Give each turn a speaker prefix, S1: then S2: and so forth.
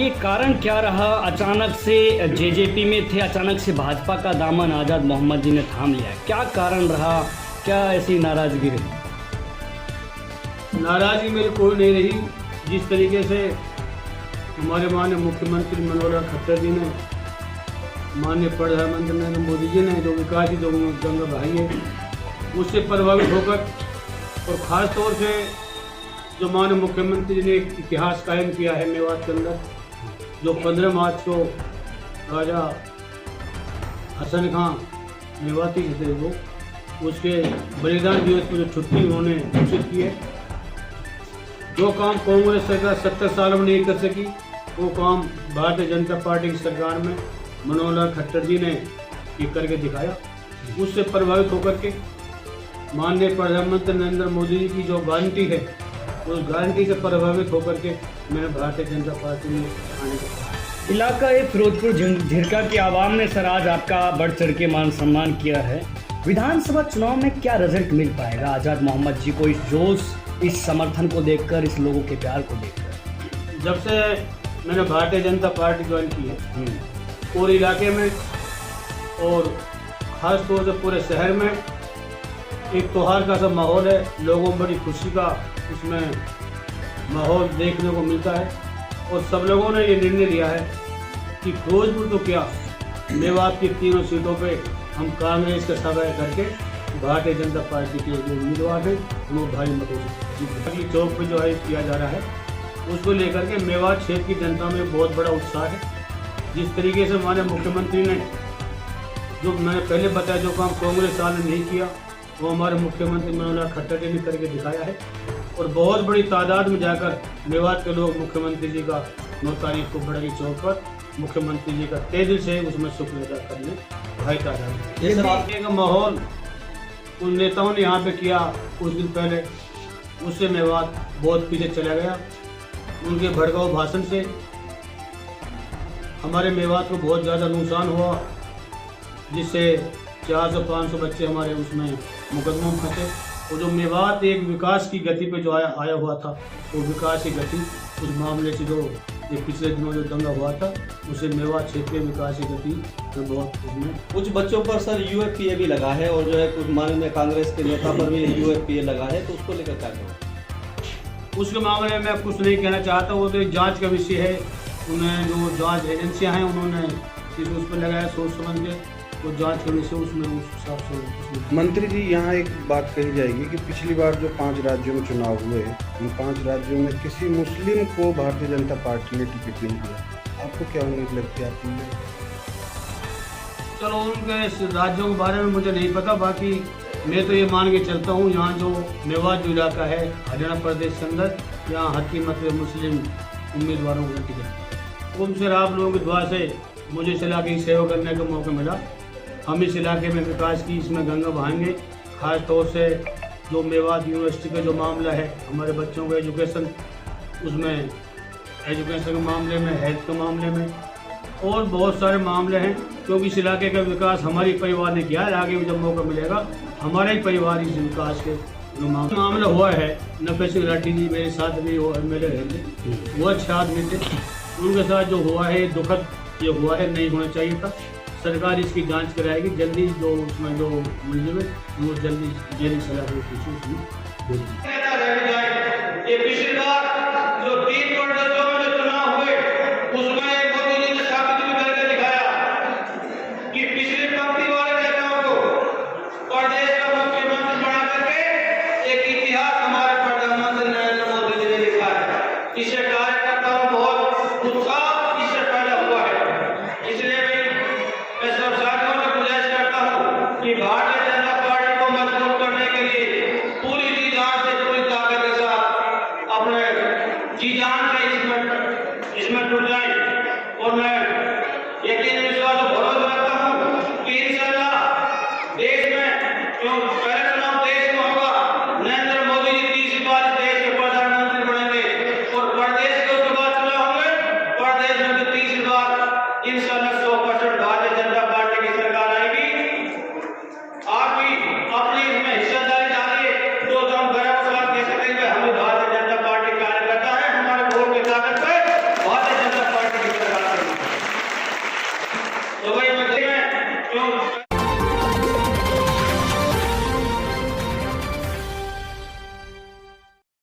S1: ये कारण क्या रहा? अचानक से जेजेपी में थे, अचानक से भाजपा का दामन आज़ाद मोहम्मद जी ने थाम लिया। क्या कारण रहा? क्या ऐसी नाराज़गी रही?
S2: नाराज़गी मेरी कोई नहीं रही। जिस तरीके से हमारे माननीय मुख्यमंत्री मनोहर खट्टर जी ने, माननीय प्रधानमंत्री नरेंद्र मोदी जी ने जो विकास की जो गंगा बहाई है, उससे प्रभावित होकर और ख़ास तौर से जो माननीय मुख्यमंत्री जी ने एक इतिहास कायम किया है मेवात के अंदर, जो 15 मार्च को राजा हसन खां मेवाती थे वो, उसके बलिदान दिवस पर जो छुट्टी उन्होंने घोषित की है, जो काम कांग्रेस सरकार 70 सालों में नहीं कर सकी, वो काम भारतीय जनता पार्टी की सरकार में मनोहर खट्टर जी ने ये करके दिखाया। उससे प्रभावित होकर के माननीय प्रधानमंत्री नरेंद्र मोदी जी की जो गारंटी है, उस गारंटी से प्रभावित होकर के मैंने भारतीय जनता पार्टी में आने का
S1: इलाका फिरोजपुर झिरका की आवाम ने सर आज आपका बढ़ चढ़ के मान सम्मान किया है। विधानसभा चुनाव में क्या रिजल्ट मिल पाएगा आज़ाद मोहम्मद जी को, इस जोश, इस समर्थन को देखकर, इस लोगों के प्यार को देखकर?
S2: जब से मैंने भारतीय जनता पार्टी ज्वाइन की है, पूरे इलाके में और ख़ास तौर से पूरे शहर में एक त्योहार का सा माहौल है। लोगों में बड़ी खुशी का उसमें माहौल देखने को मिलता है और सब लोगों ने ये निर्णय लिया है कि फिरोजपुर तो क्या, मेवात की तीनों सीटों पे हम कांग्रेस के सगाई करके भारतीय जनता पार्टी के जो उम्मीदवार हैं वो भारी मतों से चौक पे जो है किया जा रहा है, उसको लेकर के मेवात क्षेत्र की जनता में बहुत बड़ा उत्साह है। जिस तरीके से हमारे मुख्यमंत्री ने, जो मैंने पहले बताया, जो काम कांग्रेस साल ने नहीं किया, वो हमारे मुख्यमंत्री मनोहर खट्टर जी ने करके दिखाया है और बहुत बड़ी तादाद में जाकर मेवात के लोग मुख्यमंत्री जी का 9 तारीख को बड़ाई चौक पर मुख्यमंत्री जी का तहे दिल से उसमें शुक्रिया अदा करने भाई तादाद का माहौल उन नेताओं ने यहाँ पे किया कुछ दिन पहले, उससे मेवात बहुत पीछे चला गया। उनके भड़काऊ भाषण से हमारे मेवात को बहुत ज़्यादा नुकसान हुआ, जिससे 400-500 बच्चे हमारे उसमें मुकदमों में फंसे। और जो मेवात एक विकास की गति पे जो आया हुआ था, वो विकास की गति उस मामले से जो ये पिछले दिनों जो दंगा हुआ था, उसे मेवात क्षेत्र के विकास की गति में बहुत उसमें
S3: कुछ बच्चों पर सर यूएपीए भी लगा है और जो है कुछ माननीय कांग्रेस के नेता पर भी यूएपीए लगा है, तो उसको लेकर क्या करें?
S2: उसके मामले में मैं कुछ नहीं कहना चाहता। वो तो एक जाँच का विषय है। उन्हें जो जाँच एजेंसियाँ हैं उन्होंने उस पर लगाया सोच समझ के, तो जांच करने से उसमें उस हिसाब से।
S4: मंत्री जी, यहाँ एक बात कही जाएगी कि पिछली बार जो 5 राज्यों में चुनाव हुए, उन 5 राज्यों में किसी मुस्लिम को भारतीय जनता पार्टी ने टिकट नहीं दिया। आपको क्या उम्मीद लगती है आपकी?
S2: चलो उनके राज्यों के बारे में मुझे नहीं पता, बाकी मैं तो ये मान के चलता हूँ यहाँ जो मेवात जो इलाका है हरियाणा प्रदेश के अंदर, यहाँ हर कीमत पे मुस्लिम उम्मीदवारों को टिकट। उनसे आप लोगों की दुआ से मुझे इस इलाके की सेवा करने का मौका मिला। हम इस इलाके में विकास की इसमें गंगा बहाएंगे। खास तौर से जो मेवात यूनिवर्सिटी का जो मामला है, हमारे बच्चों का एजुकेशन, उसमें एजुकेशन के मामले में, हेल्थ के मामले में और बहुत सारे मामले हैं, क्योंकि इस इलाके का विकास हमारे परिवार ने किया है। आगे भी जब मौका मिलेगा हमारा ही परिवार इस विकास के जो मामला हुआ है। नफे सिंह राठी जी मेरे साथ भी वो एमएलए रहे थे, वो अच्छे आदमी थे। उनके साथ जो हुआ है दुखद ये हुआ है, नहीं होना चाहिए था। सरकार इसकी जांच कराएगी जल्दी, जो उसमें जो मुलजिम है वो जल्दी जेल सजा के पीछे उसमें भेजेगी। ये पिछली बार जो 3 प्रदेशों में जो चुनाव हुए, उसमें मोदी जी ने साबित भी करके दिखाया कि पिछली पंक्ति वाले नेताओं को प्रदेश का मुख्यमंत्री बना करके एक इतिहास हमारे प्रधानमंत्री नरेंद्र मोदी जी ने लिखा है। इसे कार्यकर्ताओं में बहुत उत्साह इससे पैदा हुआ है। इसलिए मैं सब साथियों से गुजारिश करता हूँ कि भारतीय जनता पार्टी को मजबूत करने के लिए पूरी जी जान से, पूरी ताकत के साथ अपने
S5: तो भाई